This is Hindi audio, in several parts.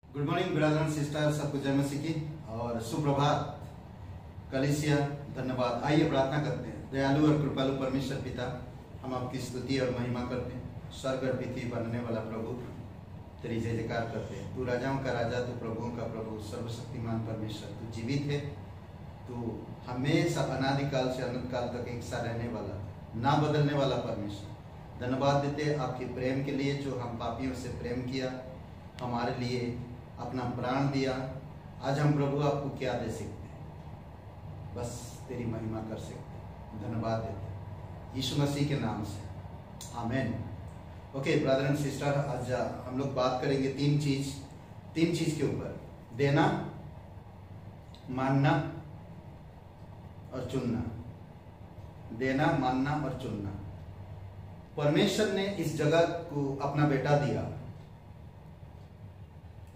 Good morning brother and sister, सबको जय मसीह की और सुप्रभात। कलीसिया धन्यवाद। आइए प्रार्थना करते हैं। दयालु और कृपालु परमेश्वर पिता, हम आपकी स्तुति और महिमा करते हैं। स्वर्ग और पृथ्वी बनने वाला प्रभु, तेरी जय जयकार करते हैं। तू राजाओं का राजा, तू प्रभुओं का प्रभु, सर्वशक्तिमान परमेश्वर, तू जीवित है। तू हमेशा अनादिकाल से अनंत काल तक एक सा रहने वाला, ना बदलने वाला परमेश्वर। धन्यवाद देते आपके प्रेम के लिए, जो हम पापियों से प्रेम किया, हमारे लिए अपना प्राण दिया। आज हम प्रभु आपको क्या दे सकते हैं, बस तेरी महिमा कर सकते हैं। धन्यवाद देते हैं यीशु मसीह के नाम से, आमेन। ओके ब्रदर एंड सिस्टर, आज हम लोग बात करेंगे तीन चीज के ऊपर। देना, मानना और चुनना। देना, मानना और चुनना। परमेश्वर ने इस जगत को अपना बेटा दिया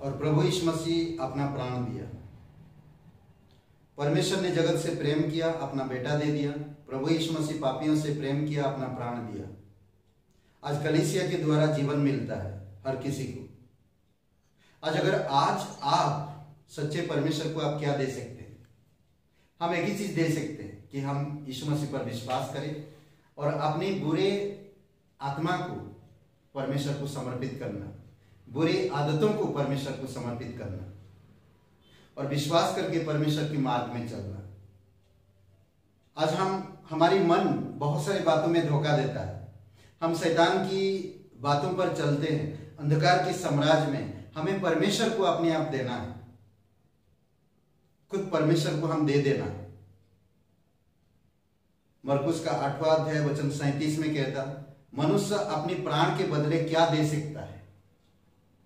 और प्रभु यीशु मसीह अपना प्राण दिया। परमेश्वर ने जगत से प्रेम किया, अपना बेटा दे दिया। प्रभु यीशु मसीह पापियों से प्रेम किया, अपना प्राण दिया। आज कलीसिया के द्वारा जीवन मिलता है हर किसी को। आज अगर आज आप सच्चे परमेश्वर को आप क्या दे सकते हैं? हम एक ही चीज दे सकते हैं कि हम यीशु मसीह पर विश्वास करें और अपनी बुरे आत्मा को परमेश्वर को समर्पित करना, बुरी आदतों को परमेश्वर को समर्पित करना और विश्वास करके परमेश्वर के मार्ग में चलना। आज हमारी मन बहुत सारी बातों में धोखा देता है। हम शैतान की बातों पर चलते हैं। अंधकार के साम्राज्य में हमें परमेश्वर को अपने आप देना है, खुद परमेश्वर को हम दे देना है। मरकुस का 8वां अध्याय वचन 37 में कहता, मनुष्य अपने प्राण के बदले क्या दे सकता है?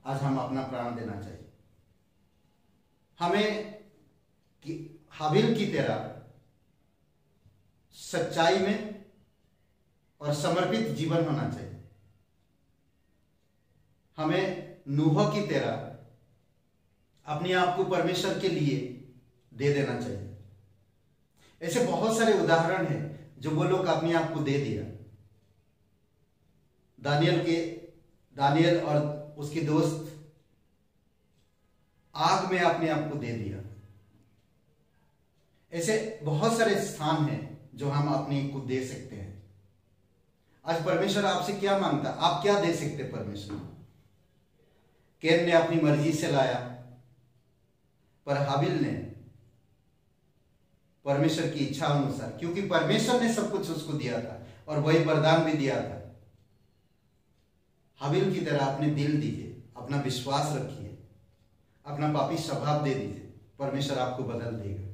आज हम अपना प्राण देना चाहिए। हमें हाबिल की तरह सच्चाई में और समर्पित जीवन होना चाहिए। हमें नूह की तरह अपने आप को परमेश्वर के लिए दे देना चाहिए। ऐसे बहुत सारे उदाहरण हैं जो वो लोग अपने आप को दे दिया। दानियल और उसके दोस्त आग में अपने आप को दे दिया। ऐसे बहुत सारे स्थान हैं जो हम अपने को दे सकते हैं। आज परमेश्वर आपसे क्या मांगता? आप क्या दे सकते परमेश्वर? कैन ने अपनी मर्जी से लाया, पर हाबिल ने परमेश्वर की इच्छा अनुसार, क्योंकि परमेश्वर ने सब कुछ उसको दिया था और वही वरदान भी दिया था। हाबिल की तरह अपने दिल दीजिए, अपना विश्वास रखिए, अपना पापी स्वभाव दे दीजिए, परमेश्वर आपको बदल देगा।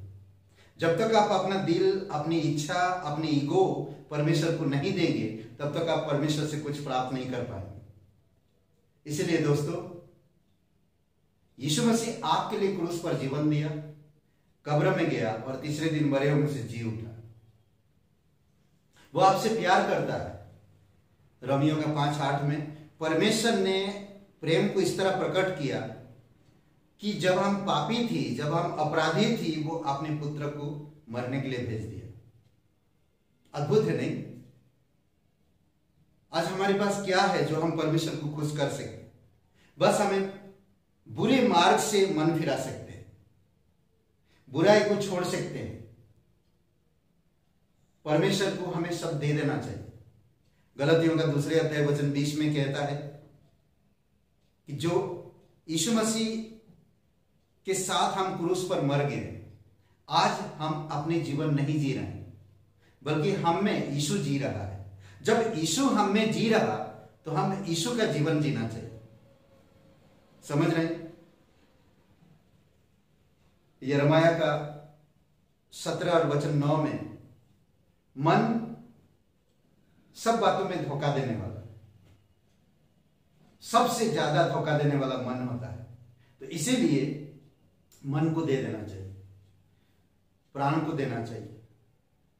जब तक आप अपना दिल, अपनी इच्छा, अपनी ईगो परमेश्वर को नहीं देंगे, तब तक आप परमेश्वर से कुछ प्राप्त नहीं कर पाएंगे। इसलिए दोस्तों, यीशु मसीह आपके लिए क्रूस पर जीवन दिया, कब्र में गया और तीसरे दिन मरे हुए से जी उठा। वो आपसे प्यार करता है। रोमियो का 5:8 में परमेश्वर ने प्रेम को इस तरह प्रकट किया कि जब हम पापी थी, जब हम अपराधी थी, वो अपने पुत्र को मरने के लिए भेज दिया। अद्भुत है नहीं? आज हमारे पास क्या है जो हम परमेश्वर को खुश कर सके? बस हमें बुरे मार्ग से मन फिरा सकते हैं, बुराई को छोड़ सकते हैं। परमेश्वर को हमें सब दे देना चाहिए। गलतियों का 2 अध्याय वचन 20 में कहता है कि जो यीशु मसीह के साथ हम क्रूस पर मर गए, आज हम अपने जीवन नहीं जी रहे हैं, बल्कि हम में यीशु जी रहा है। जब यीशु हम में जी रहा, तो हम यीशु का जीवन जीना चाहिए। समझ रहे हैं? यिर्मयाह का 17 और वचन 9 में, मन सब बातों में धोखा देने वाला, सबसे ज्यादा धोखा देने वाला मन होता है। तो इसीलिए मन को दे देना चाहिए, प्राण को देना चाहिए,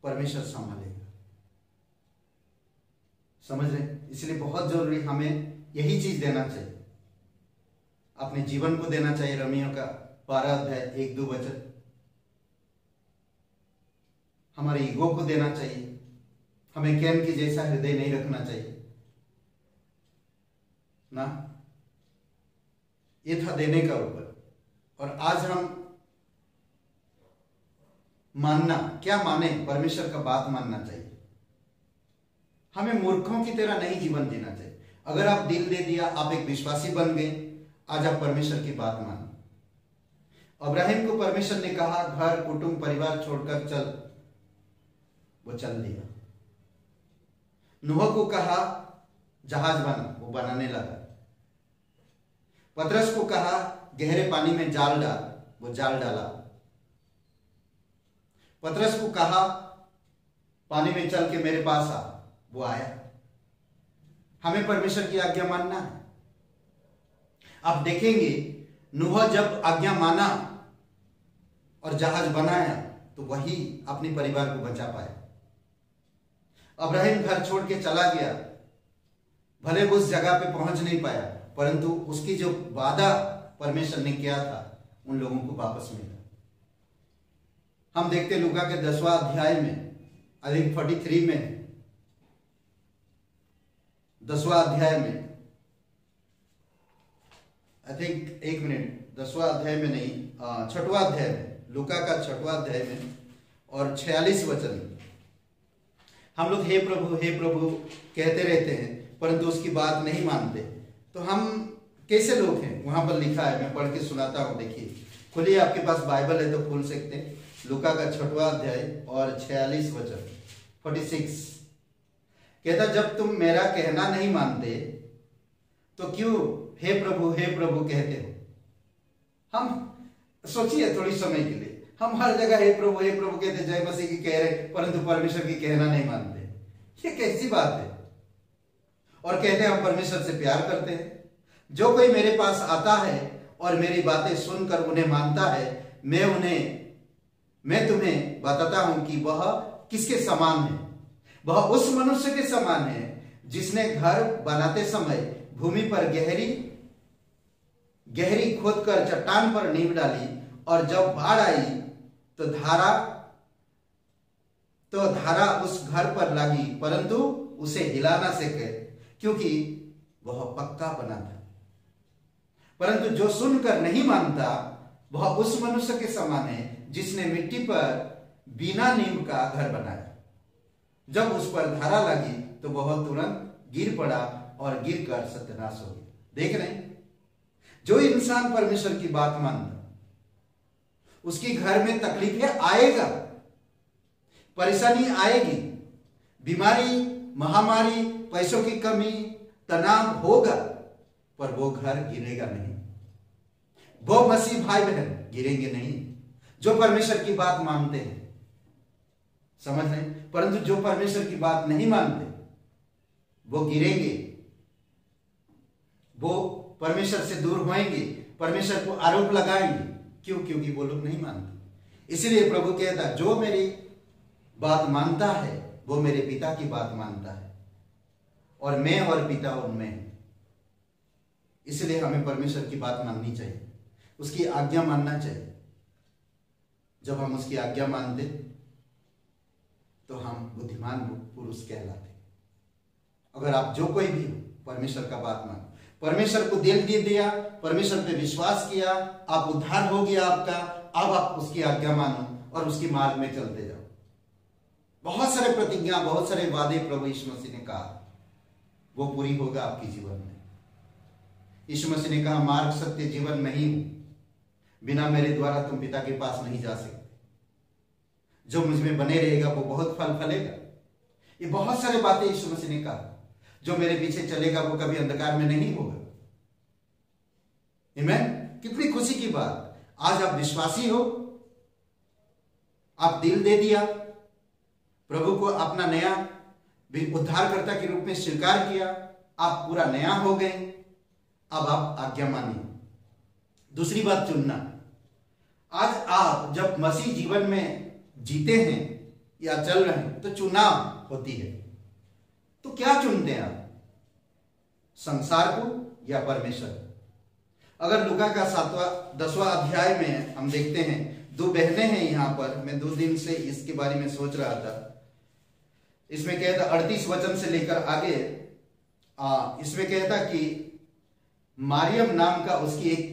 परमेश्वर संभालेगा। समझ रहे? इसलिए बहुत जरूरी हमें यही चीज देना चाहिए। अपने जीवन को देना चाहिए। रोमियो का 12 अध्याय 1-2 वचन। हमारे ईगो को देना चाहिए। हमें कैन के जैसा हृदय नहीं रखना चाहिए ना। ये था देने का ऊपर। और आज हम मानना, क्या माने, परमेश्वर का बात मानना चाहिए। हमें मूर्खों की तरह नहीं जीवन जीना चाहिए। अगर आप दिल दे दिया, आप एक विश्वासी बन गए, आज आप परमेश्वर की बात मानो। अब्राहिम को परमेश्वर ने कहा घर कुटुंब परिवार छोड़कर चल, वो चल दिया। नूह को कहा जहाज बना, वो बनाने लगा। पतरस को कहा गहरे पानी में जाल डाल, वो जाल डाला। पतरस को कहा पानी में चल के मेरे पास आ, वो आया। हमें परमेश्वर की आज्ञा मानना है। आप देखेंगे नूह जब आज्ञा माना और जहाज बनाया तो वही अपने परिवार को बचा पाया। अब्राहिम घर छोड़ के चला गया, भले वो उस जगह पे पहुंच नहीं पाया, परंतु उसकी जो वादा परमेश्वर ने किया था उन लोगों को वापस मिला। हम देखते लूका के 10वां अध्याय में, आई थिंक 43 में, 10वां अध्याय में, आई थिंक 1 मिनट, 10वां अध्याय में नहीं, 6वां अध्याय में, लूका का 6वां अध्याय में और 46 वचन में हम लोग हे प्रभु कहते रहते हैं परंतु उसकी बात नहीं मानते। तो हम कैसे लोग हैं? वहां पर लिखा है, मैं पढ़ के सुनाता हूं। देखिए, खुलिए, आपके पास बाइबल है तो खोल सकते हैं। लूका का 6वां अध्याय और 46 वचन, 46 कहता, जब तुम मेरा कहना नहीं मानते तो क्यों हे प्रभु कहते हो? हम सोचिए थोड़ी समय के लिए, हम हर जगह हे प्रभु कहते, जय मसीह की कह रहे, परंतु परमेश्वर की कहना नहीं मानते। ये कैसी बात है? और कहते हैं हम परमेश्वर से प्यार करते हैं। जो कोई मेरे पास आता है और मेरी बातें सुनकर उन्हें मानता है, मैं तुम्हें बताता हूं कि वह किसके समान है। वह उस मनुष्य के समान है जिसने घर बनाते समय भूमि पर गहरी खोदकर चट्टान पर नींव डाली, और जब बाढ़ आई तो धारा उस घर पर लगी, परंतु उसे हिला ना सके क्योंकि वह पक्का बना था। परंतु जो सुनकर नहीं मानता वह उस मनुष्य के समान है जिसने मिट्टी पर बिना नींव का घर बनाया। जब उस पर धारा लगी तो वह तुरंत गिर पड़ा और गिरकर सत्यानाश हो गया। देख रहे हैं, जो इंसान परमेश्वर की बात मानता उसके घर में तकलीफें आएगा, परेशानी आएगी, बीमारी, महामारी, पैसों की कमी, तनाव होगा, पर वो घर गिरेगा नहीं। वो मसीह भाई बहन गिरेंगे नहीं जो परमेश्वर की बात मानते हैं, समझ रहे हैं। परंतु जो परमेश्वर की बात नहीं मानते वो गिरेंगे, वो परमेश्वर से दूर होएंगे, परमेश्वर को आरोप लगाएंगे। क्यों? क्योंकि वो लोग नहीं मानते। इसलिए प्रभु कहता, जो मेरी बात मानता है वो मेरे पिता की बात मानता है, और मैं और पिता उनमें है। इसलिए हमें परमेश्वर की बात माननी चाहिए, उसकी आज्ञा मानना चाहिए। जब हम उसकी आज्ञा मानते तो हम बुद्धिमान पुरुष कहलाते। अगर आप जो कोई भी हो, परमेश्वर का बात मानो, परमेश्वर को दिल दे दिया, परमेश्वर पे विश्वास किया, आप उद्धार हो गया आपका, अब आप उसकी आज्ञा मानो और उसकी मार्ग में चलते जाओ। बहुत सारे प्रतिज्ञा, बहुत सारे वादे प्रभु यीशु मसीह ने कहा, वो पूरी होगा आपके जीवन में। यीशु मसीह ने कहा, मार्ग सत्य जीवन में ही हूं, बिना मेरे द्वारा तुम पिता के पास नहीं जा सकते। जो मुझ में बने रहेगा वो बहुत फल फलेगा। ये बहुत सारे बातें यीशु मसीह ने कहा। जो मेरे पीछे चलेगा वो कभी अंधकार में नहीं होगा। आमीन। कितनी खुशी की बात। आज आप विश्वासी हो, आप दिल दे दिया, प्रभु को अपना नया उद्धारकर्ता के रूप में स्वीकार किया, आप पूरा नया हो गए। अब आप आज्ञा मानिए। दूसरी बात, चुनना। आज आप जब मसीह जीवन में जीते हैं या चल रहे हैं तो चुनाव होती है। तो क्या चुनते हैं आप, संसार को या परमेश्वर? अगर लूका का 10वां अध्याय में हम देखते हैं, दो बहनें हैं यहां पर। मैं 2 दिन से इसके बारे में सोच रहा था। इसमें कहता 38 वचन से लेकर आगे, इसमें कहता कि मारियम नाम का उसकी एक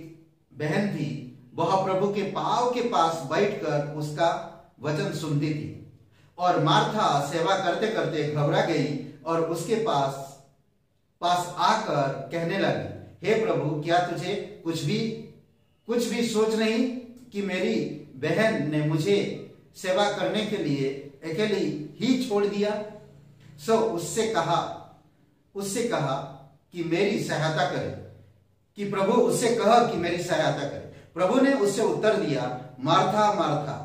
बहन थी, वह प्रभु के पांव के पास बैठकर उसका वचन सुनती थी। और मार्था सेवा करते करते घबरा गई और उसके पास आकर कहने लगी, हे प्रभु, क्या तुझे कुछ भी सोच नहीं कि मेरी बहन ने मुझे सेवा करने के लिए अकेली ही छोड़ दिया? सो उससे कहा कि मेरी सहायता करे, कि प्रभु उससे कहा कि मेरी सहायता करे। प्रभु ने उससे उत्तर दिया, मार्था मार्था,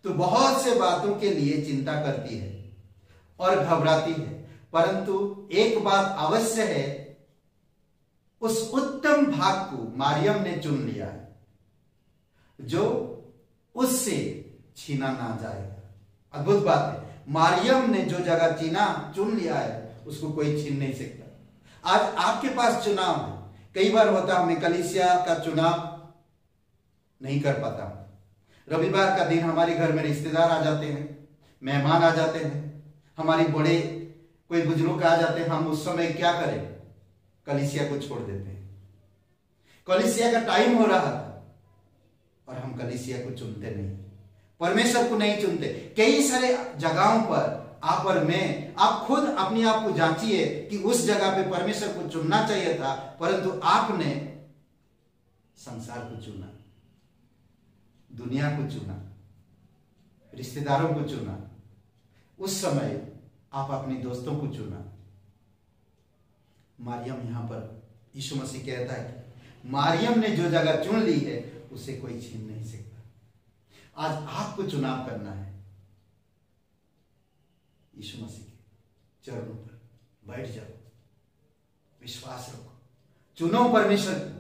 तू बहुत से बातों के लिए चिंता करती है और घबराती है, परंतु एक बात अवश्य है, उस उत्तम भाग को मारियम ने चुन लिया है, जो उससे छीना ना जाएगा। अद्भुत बात है, मारियम ने जो जगह चुन लिया है, उसको कोई छीन नहीं सकता। आज आपके पास चुनाव है। कई बार होता हमें कलीसिया का चुनाव नहीं कर पाता। रविवार का दिन हमारे घर में रिश्तेदार आ जाते हैं, मेहमान आ जाते हैं, हमारी बड़े कोई बुजुर्ग आ जाते हैं। हम उस समय क्या करें? कलीसिया को छोड़ देते हैं। कलीसिया का टाइम हो रहा था और हम कलीसिया को चुनते नहीं, परमेश्वर को नहीं चुनते। कई सारे जगहों पर आप और मैं, आप खुद अपने आप को जांचिए कि उस जगह पे परमेश्वर को चुनना चाहिए था, परंतु आपने संसार को चुना, दुनिया को चुना, रिश्तेदारों को चुना। उस समय आप अपने दोस्तों को चुना। मारियम यहां पर यीशु मसीह कहता है कि मारियम ने जो जगह चुन ली है, उसे कोई छीन नहीं सकता। आज आपको चुनाव करना है। यीशु मसीह के चरणों पर बैठ जाओ, विश्वास रखो, चुनो परमेश्वर को,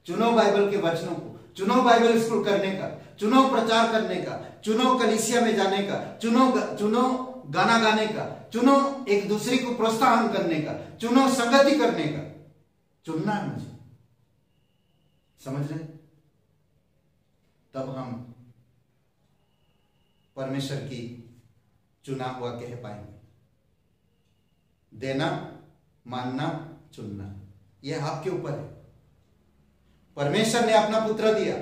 चुनो बाइबल के वचनों को, चुनो बाइबल स्कूल करने का, चुनो प्रचार करने का, चुनो कलीसिया में जाने का, चुनो गाना गाने का, चुनो एक दूसरे को प्रोत्साहन करने का, चुनो संगति करने का। चुनना है मुझे, समझ रहे? तब हम परमेश्वर की चुना हुआ कह पाएंगे। देना, मानना, चुनना, यह आपके ऊपर है। परमेश्वर ने अपना पुत्र दिया,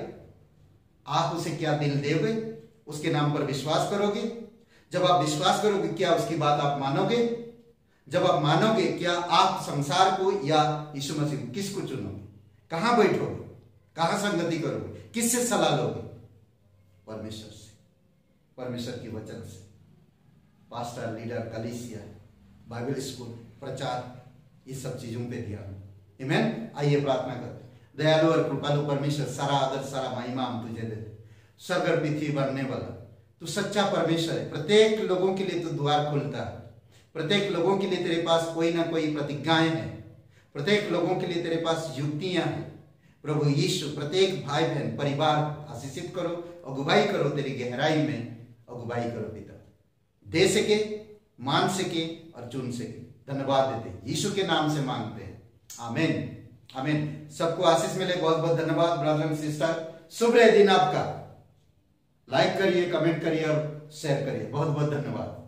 आप उसे क्या दिल दोगे? उसके नाम पर विश्वास करोगे? जब आप विश्वास करोगे, क्या उसकी बात आप मानोगे? जब आप मानोगे, क्या आप संसार को या यीशु मसीह को, किसको चुनोगे? कहां बैठोगे? कहां संगति करोगे? किससे सलाह लोगे? परमेश्वर से, परमेश्वर के वचन से। पास्टर, लीडर, कलीसिया, बाइबल स्कूल, प्रचार, इस सब चीजों पे ध्यान। आमीन। आइए प्रार्थना करते। दयालु और कृपालु परमेश्वर, सारा आदर, सारा महिमा हम तुझे देते। स्वर्ग और पृथ्वी बनने वाला तू सच्चा परमेश्वर है। प्रत्येक लोगों के लिए तू द्वार खोलता है। प्रत्येक लोगों के लिए तेरे पास कोई ना कोई प्रतिज्ञाएं हैं। प्रत्येक लोगों के लिए तेरे पास युक्तियां हैं। प्रभु यीशु, प्रत्येक भाई बहन परिवार आशीषित करो, अगुवाई करो, तेरी गहराई में अगुवाई करो पिता। दे सके, मान सके और चुन सके। धन्यवाद देते यीशु के नाम से मांगते हैं, आमीन, आमीन। सबको आशीष मिले। बहुत बहुत धन्यवाद ब्रदर एंड सिस्टर। शुभ रहे दिन आपका। लाइक करिए, कमेंट करिए और शेयर करिए। बहुत बहुत धन्यवाद।